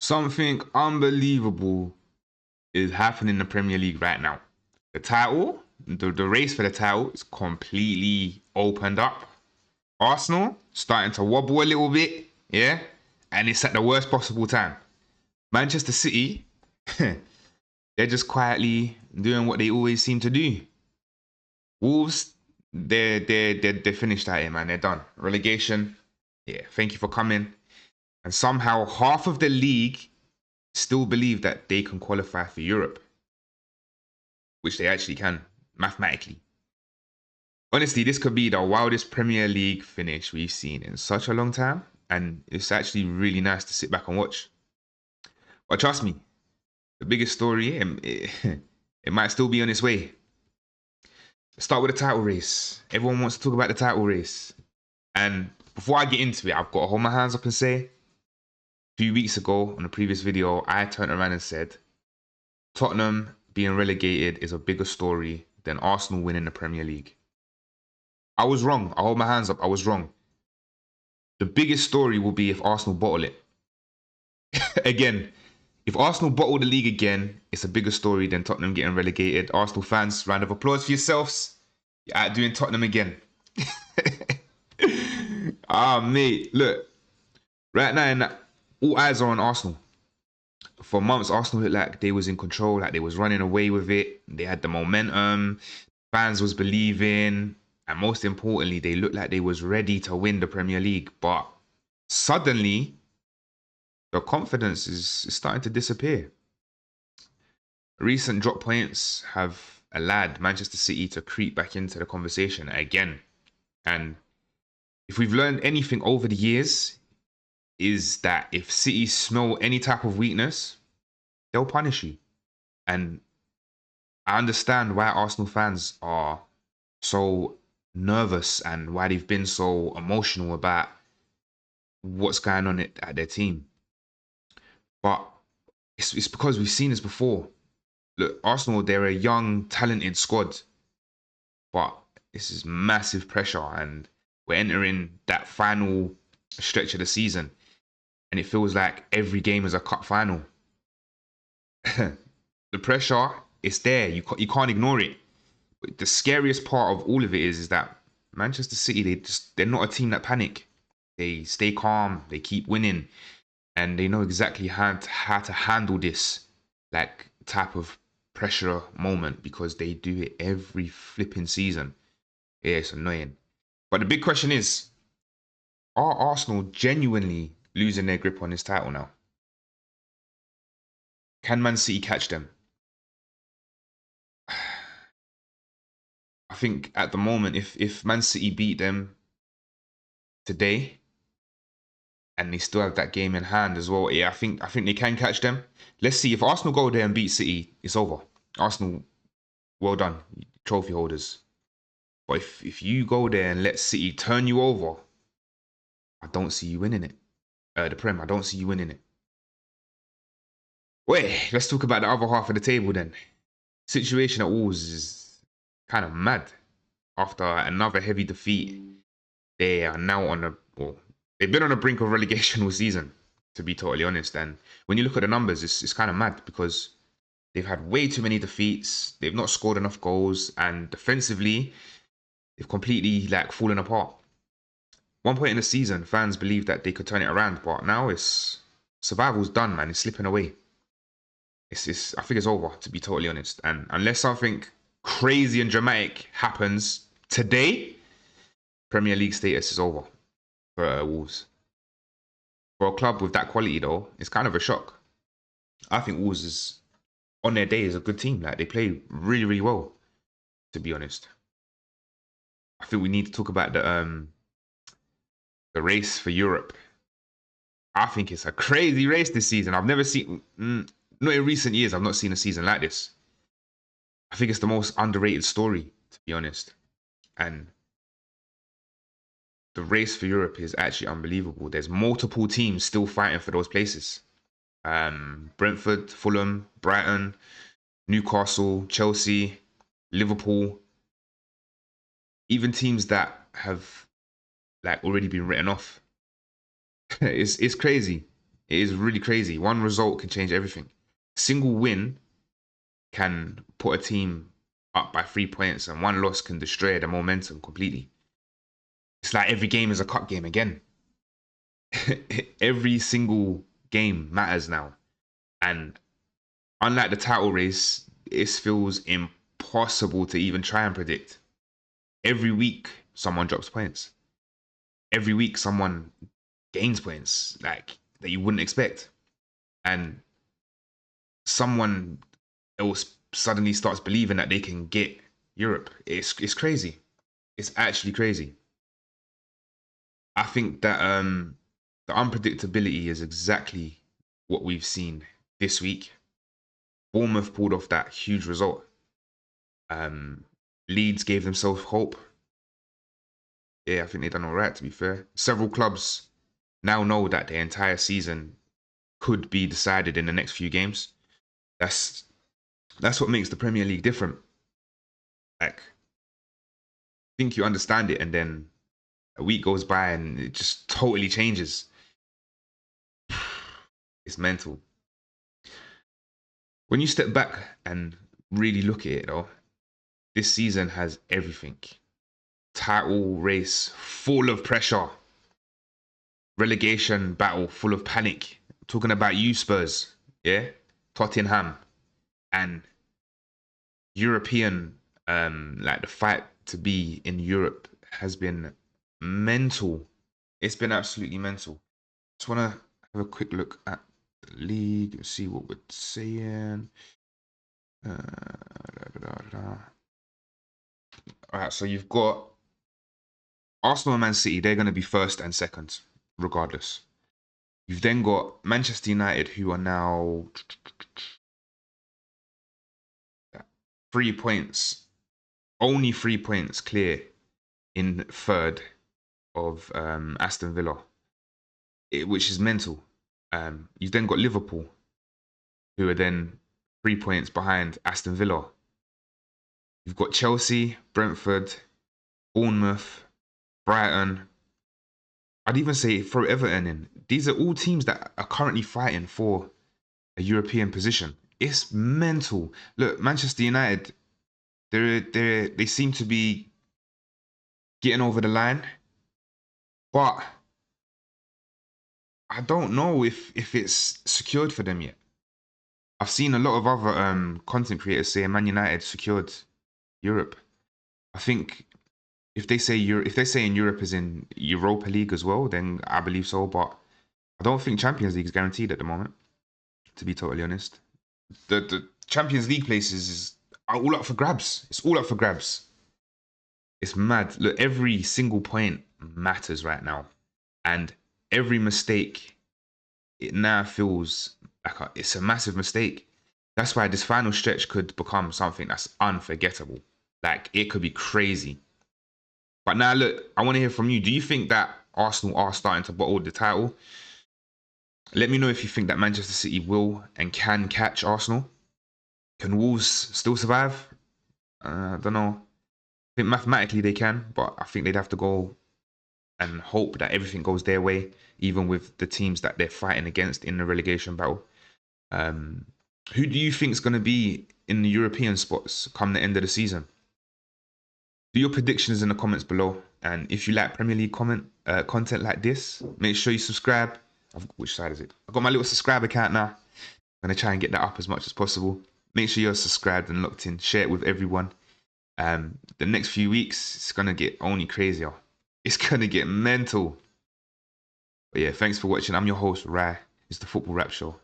Something unbelievable is happening in the Premier League right now. The title, the race for the title is completely opened up. Arsenal starting to wobble a little bit, yeah? And it's at the worst possible time. Manchester City, they're just quietly doing what they always seem to do. Wolves, they're finished at it, man. They're done. Relegation, yeah, thank you for coming. And somehow half of the league still believe that they can qualify for Europe, which they actually can, mathematically. Honestly, this could be the wildest Premier League finish we've seen in such a long time, and it's actually really nice to sit back and watch. But trust me, the biggest story, it might still be on its way. Let's start with the title race. Everyone wants to talk about the title race. And before I get into it, I've got to hold my hands up and say, a few weeks ago on a previous video, I turned around and said, Tottenham being relegated is a bigger story than Arsenal winning the Premier League. I was wrong. I hold my hands up. I was wrong. The biggest story will be if Arsenal bottle it. Again, if Arsenal bottle the league again, it's a bigger story than Tottenham getting relegated. Arsenal fans, round of applause for yourselves. You're outdoing Tottenham again. Mate, look. Right now, all eyes are on Arsenal. For months, Arsenal looked like they was in control, like they was running away with it. They had the momentum. Fans was believing. And most importantly, they looked like they was ready to win the Premier League. But suddenly, the confidence is starting to disappear. Recent drop points have allowed Manchester City to creep back into the conversation again. And if we've learned anything over the years, is that if City smell any type of weakness, they'll punish you. And I understand why Arsenal fans are so nervous and why they've been so emotional about what's going on at their team. But it's because we've seen this before. Look, Arsenal, they're a young, talented squad. But this is massive pressure and we're entering that final stretch of the season. And it feels like every game is a cup final. The pressure is there. You can't ignore it. But the scariest part of all of it is that Manchester City, they're not a team that panic. They stay calm. They keep winning. And they know exactly how to handle this like type of pressure moment because they do it every flipping season. Yeah, it's annoying. But the big question is, are Arsenal genuinely losing their grip on this title now? Can Man City catch them? I think at the moment, if Man City beat them today and they still have that game in hand as well, yeah, I think they can catch them. Let's see. If Arsenal go there and beat City, it's over. Arsenal, well done, trophy holders. But if you go there and let City turn you over, I don't see you winning it. The Prem, I don't see you winning it. Wait, let's talk about the other half of the table then. Situation at Wolves is kind of mad. After another heavy defeat, they are now they've been on the brink of relegation all season, to be totally honest. And when you look at the numbers, it's kind of mad because they've had way too many defeats. They've not scored enough goals, and defensively, they've completely fallen apart. One point in the season, fans believed that they could turn it around, but now survival's done, man. It's slipping away. I think it's over, to be totally honest. And unless something crazy and dramatic happens today, Premier League status is over for Wolves. For a club with that quality, though, it's kind of a shock. I think Wolves is on their day is a good team. Like they play really, really well, to be honest. I think we need to talk about the race for Europe. I think it's a crazy race this season. I've never seen, not in recent years, I've not seen a season like this. I think it's the most underrated story, to be honest. And the race for Europe is actually unbelievable. There's multiple teams still fighting for those places. Brentford, Fulham, Brighton, Newcastle, Chelsea, Liverpool. Even teams that have already been written off. It's crazy. It is really crazy. One result can change everything. Single win can put a team up by 3 points, and one loss can destroy the momentum completely. It's like every game is a cup game again. Every single game matters now. And unlike the title race, it feels impossible to even try and predict. Every week, someone drops points. Every week, someone gains points like that you wouldn't expect. And someone else suddenly starts believing that they can get Europe. It's crazy. It's actually crazy. I think that the unpredictability is exactly what we've seen this week. Bournemouth pulled off that huge result. Leeds gave themselves hope. Yeah, I think they've done all right, to be fair. Several clubs now know that their entire season could be decided in the next few games. That's what makes the Premier League different. Like, I think you understand it, and then a week goes by and it just totally changes. It's mental. When you step back and really look at it, though, this season has everything. Title race full of pressure. Relegation battle full of panic. Talking about you, Spurs, yeah? Tottenham. And European, like the fight to be in Europe has been mental. It's been absolutely mental. Just want to have a quick look at the league, see what we're saying. All right, so you've got Arsenal and Man City. They're going to be first and second, regardless. You've then got Manchester United, who are now 3 points, only 3 points clear in third of Aston Villa, which is mental. You've then got Liverpool, who are then 3 points behind Aston Villa. You've got Chelsea, Brentford, Bournemouth, Brighton. I'd even say throw Everton in. These are all teams that are currently fighting for a European position. It's mental. Look, Manchester United, they seem to be getting over the line, but I don't know if it's secured for them yet. I've seen a lot of other content creators say Man United secured Europe. I think if they say in Europe is in Europa League as well, then I believe so. But I don't think Champions League is guaranteed at the moment, to be totally honest. The Champions League places are all up for grabs. It's all up for grabs. It's mad. Look, every single point matters right now. And every mistake, it now feels like it's a massive mistake. That's why this final stretch could become something that's unforgettable. Like, it could be crazy. But now, look, I want to hear from you. Do you think that Arsenal are starting to bottle the title? Let me know if you think that Manchester City will and can catch Arsenal. Can Wolves still survive? I don't know. I think mathematically they can, but I think they'd have to go and hope that everything goes their way, even with the teams that they're fighting against in the relegation battle. Who do you think is going to be in the European spots come the end of the season? Do your predictions in the comments below. And if you like Premier League content like this, make sure you subscribe. Which side is it? I've got my little subscribe account now. I'm going to try and get that up as much as possible. Make sure you're subscribed and locked in. Share it with everyone. The next few weeks, it's going to get only crazier. It's going to get mental. But yeah, thanks for watching. I'm your host, Rai. It's the Football Rap Show.